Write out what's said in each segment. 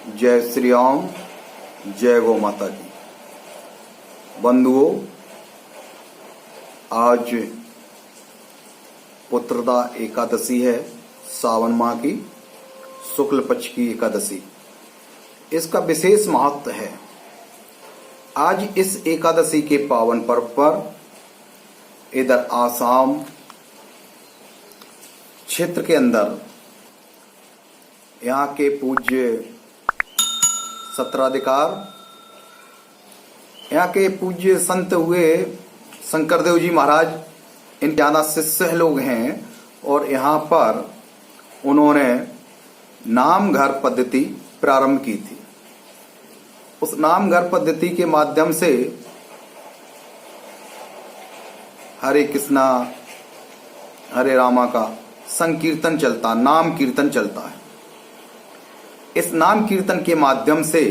जय श्री राम, जय गौ माता की। बंधुओं, आज पुत्रदा एकादशी है, सावन माह की शुक्ल पक्ष की एकादशी। इसका विशेष महत्व है। आज इस एकादशी के पावन पर्व पर इधर आसाम क्षेत्र के अंदर यहाँ के पूज्य सत्राधिकार, यहाँ के पूज्य संत हुए शंकरदेव जी महाराज, इन ज्यादा शिष्य लोग हैं और यहाँ पर उन्होंने नाम घर पद्धति प्रारंभ की थी। उस नाम घर पद्धति के माध्यम से हरे कृष्णा हरे रामा का संकीर्तन चलता, नाम कीर्तन चलता है। इस नाम कीर्तन के माध्यम से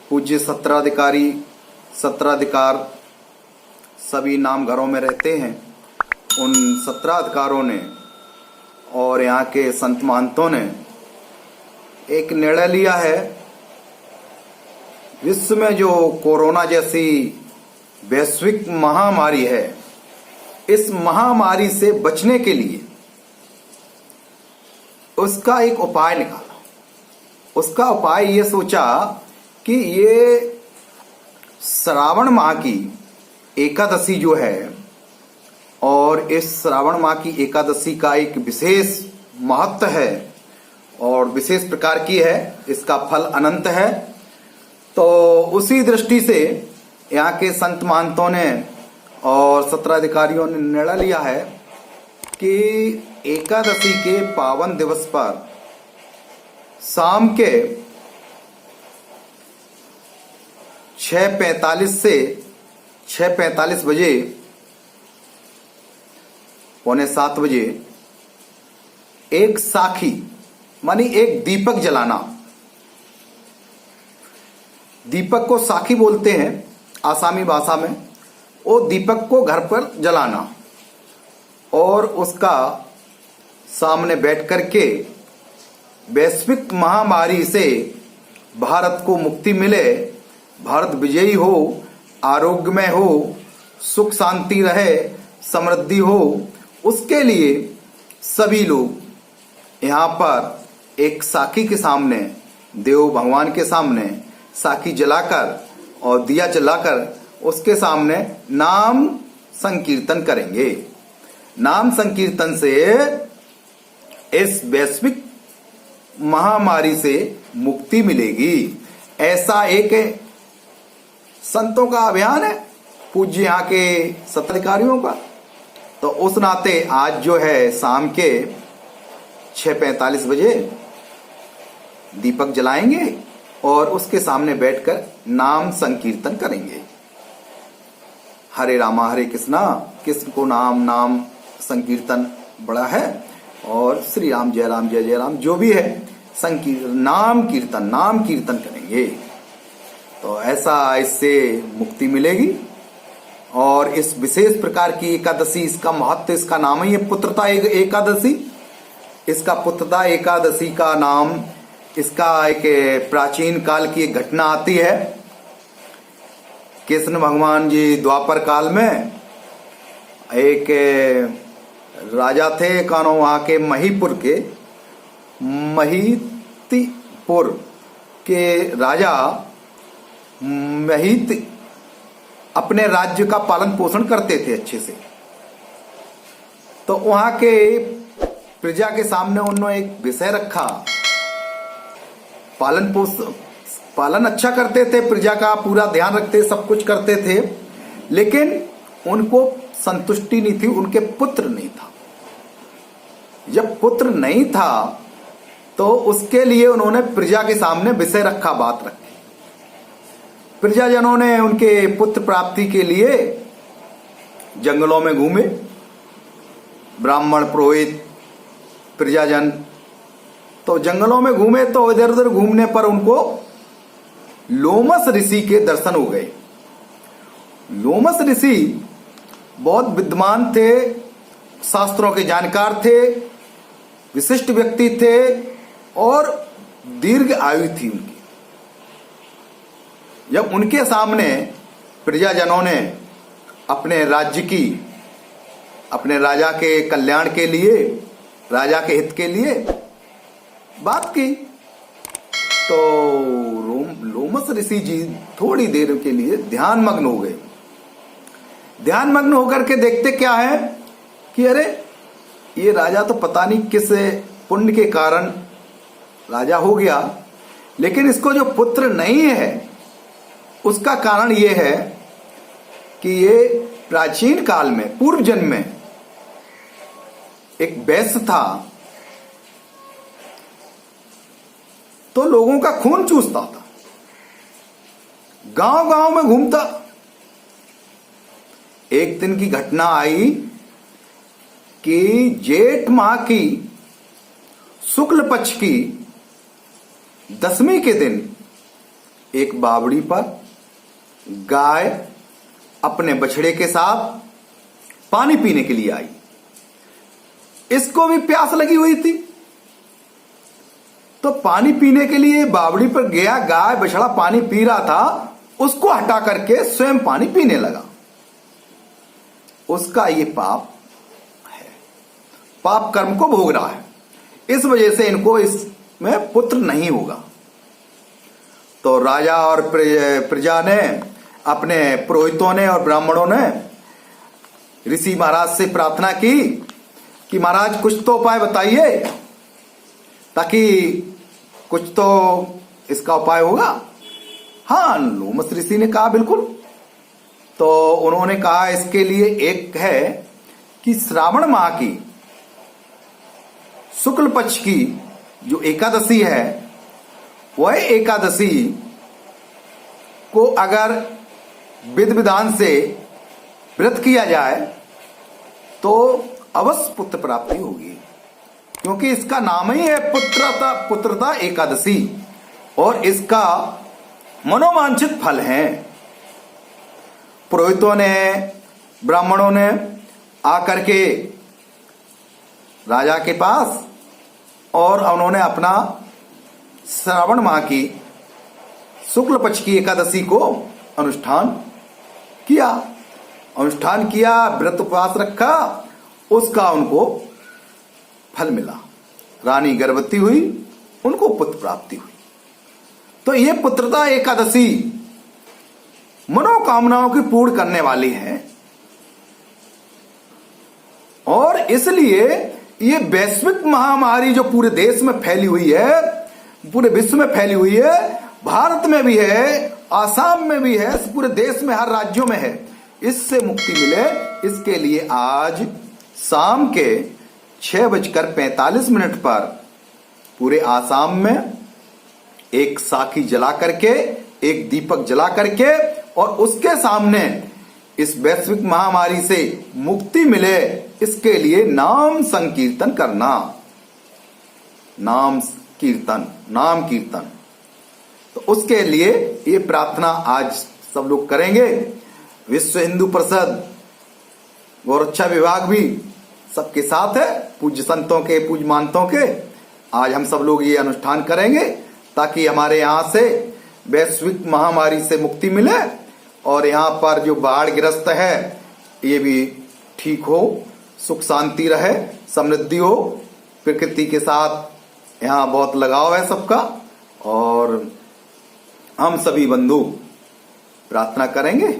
पूज्य सत्राधिकार सभी नाम घरों में रहते हैं। उन सत्राधिकारों ने और यहाँ के संत महंतों ने एक निर्णय लिया है। विश्व में जो कोरोना जैसी वैश्विक महामारी है, इस महामारी से बचने के लिए उसका एक उपाय निकाला। उसका उपाय ये सोचा कि ये श्रावण माह की एकादशी जो है, और इस श्रावण माह की एकादशी का एक विशेष महत्व है और विशेष प्रकार की है, इसका फल अनंत है। तो उसी दृष्टि से यहाँ के संत महंतों ने और सत्राधिकारियों ने निर्णय लिया है कि एकादशी के पावन दिवस पर शाम के 6:45 से 6:45 बजे, 6:45 बजे एक साखी मानी एक दीपक जलाना। दीपक को साखी बोलते हैं आसामी भाषा में। वो दीपक को घर पर जलाना और उसका सामने बैठ करके वैश्विक महामारी से भारत को मुक्ति मिले, भारत विजयी हो, आरोग्यमय हो, सुख शांति रहे, समृद्धि हो, उसके लिए सभी लोग यहाँ पर एक साखी के सामने, देव भगवान के सामने साखी जलाकर और दिया जलाकर उसके सामने नाम संकीर्तन करेंगे। नाम संकीर्तन से इस वैश्विक महामारी से मुक्ति मिलेगी। ऐसा एक संतों का अभियान है, पूज्य यहाँ के सत्राधिकारियों का। तो उस नाते आज जो है शाम के 6:45 बजे दीपक जलाएंगे और उसके सामने बैठकर नाम संकीर्तन करेंगे। हरे रामा हरे कृष्णा, कृष्ण को नाम संकीर्तन बड़ा है, और श्री राम जय राम जो भी है नाम कीर्तन करेंगे। तो ऐसा इससे मुक्ति मिलेगी। और इस विशेष प्रकार की एकादशी, इसका महत्व, इसका नाम ही है पुत्रदा एकादशी। इसका पुत्रदा एकादशी का नाम, इसका एक प्राचीन काल की एक घटना आती है। कृष्ण भगवान जी द्वापर काल में एक राजा थे, कानो वहां के महितिपुर के राजा महित अपने राज्य का पालन पोषण करते थे अच्छे से। तो वहां के प्रजा के सामने उन्होंने एक विषय रखा। पालन अच्छा करते थे, प्रजा का पूरा ध्यान रखते, सब कुछ करते थे, लेकिन उनको संतुष्टि नहीं थी, उनके पुत्र नहीं था। जब पुत्र नहीं था तो उसके लिए उन्होंने प्रजा के सामने विषय रखा, बात रखी। प्रजाजनों ने उनके पुत्र प्राप्ति के लिए जंगलों में घूमे। ब्राह्मण, पुरोहित, प्रजाजन तो जंगलों में घूमे। तो इधर उधर घूमने पर उनको लोमस ऋषि के दर्शन हो गए। लोमस ऋषि बहुत विद्वान थे, शास्त्रों के जानकार थे, विशिष्ट व्यक्ति थे और दीर्घ आयु थी उनकी। जब उनके सामने प्रजाजनों ने अपने राज्य की, अपने राजा के कल्याण के लिए, राजा के हित के लिए बात की, तो लोमस ऋषि जी थोड़ी देर के लिए ध्यानमग्न हो गए। ध्यानमग्न होकर के देखते क्या है कि अरे ये राजा तो पता नहीं किस पुण्य के कारण राजा हो गया, लेकिन इसको जो पुत्र नहीं है उसका कारण ये है कि ये प्राचीन काल में, पूर्व जन्म में एक वैश्य था, तो लोगों का खून चूसता था, गांव गांव में घूमता। एक दिन की घटना आई कि जेठ माह की शुक्ल पक्ष की दशमी के दिन एक बावड़ी पर गाय अपने बछड़े के साथ पानी पीने के लिए आई। इसको भी प्यास लगी हुई थी, तो पानी पीने के लिए बावड़ी पर गया। गाय बछड़ा पानी पी रहा था, उसको हटा करके स्वयं पानी पीने लगा। उसका ये पाप है, पाप कर्म को भोग रहा है, इस वजह से इनको इसमें पुत्र नहीं होगा। तो राजा और प्रजा ने, अपने पुरोहितों ने और ब्राह्मणों ने ऋषि महाराज से प्रार्थना की कि महाराज कुछ तो उपाय बताइए, ताकि कुछ तो इसका उपाय होगा। हाँ, लोमस ऋषि ने कहा बिल्कुल। तो उन्होंने कहा इसके लिए एक है कि श्रावण माह की शुक्ल पक्ष की जो एकादशी है, वह एकादशी को अगर विधि विधान से व्रत किया जाए तो अवश्य पुत्र प्राप्ति होगी, क्योंकि इसका नाम ही है पुत्रता एकादशी, और इसका मनोवांछित फल है। पुरोहितों ने, ब्राह्मणों ने आकर के राजा के पास, और उन्होंने अपना श्रावण माह की शुक्ल पक्ष की एकादशी को अनुष्ठान किया, व्रत उपवास रखा, उसका उनको फल मिला। रानी गर्भवती हुई, उनको पुत्र प्राप्ति हुई। तो ये पुत्रता एकादशी मनोकामनाओं की पूर्ण करने वाली है, और इसलिए ये वैश्विक महामारी जो पूरे देश में फैली हुई है, पूरे विश्व में फैली हुई है, भारत में भी है, आसाम में भी है, पूरे देश में हर राज्यों में है, इससे मुक्ति मिले, इसके लिए आज शाम के 6:45 पर पूरे आसाम में एक साखी जला करके, एक दीपक जला करके, और उसके सामने इस वैश्विक महामारी से मुक्ति मिले, इसके लिए नाम संकीर्तन करना। नाम कीर्तन। तो उसके लिए ये प्रार्थना आज सब लोग करेंगे। विश्व हिंदू परिषद, गौरक्षा विभाग भी सबके साथ है, पूज्य संतों के, पूज्य महंतों के। आज हम सब लोग ये अनुष्ठान करेंगे ताकि हमारे यहाँ से वैश्विक महामारी से मुक्ति मिले, और यहाँ पर जो बाढ़ ग्रस्त है ये भी ठीक हो, सुख शांति रहे, समृद्धि हो। प्रकृति के साथ यहाँ बहुत लगाव है सबका, और हम सभी बंधु प्रार्थना करेंगे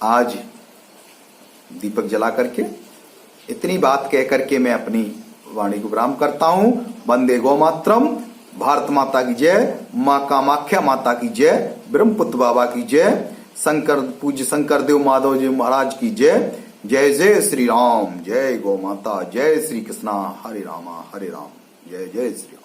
आज दीपक जला करके। इतनी बात कह करके मैं अपनी वाणी को विराम करता हूँ। वंदे गौ मातरम। भारत माता की जय, माँ कामाख्या माता की जय, ब्रह्मपुत्र बाबा की जय, पूज्य शंकर देव माधव जी महाराज की जय। जय जय श्री राम, जय गौ माता, जय श्री कृष्णा, हरे रामा हरे राम, जय जय श्री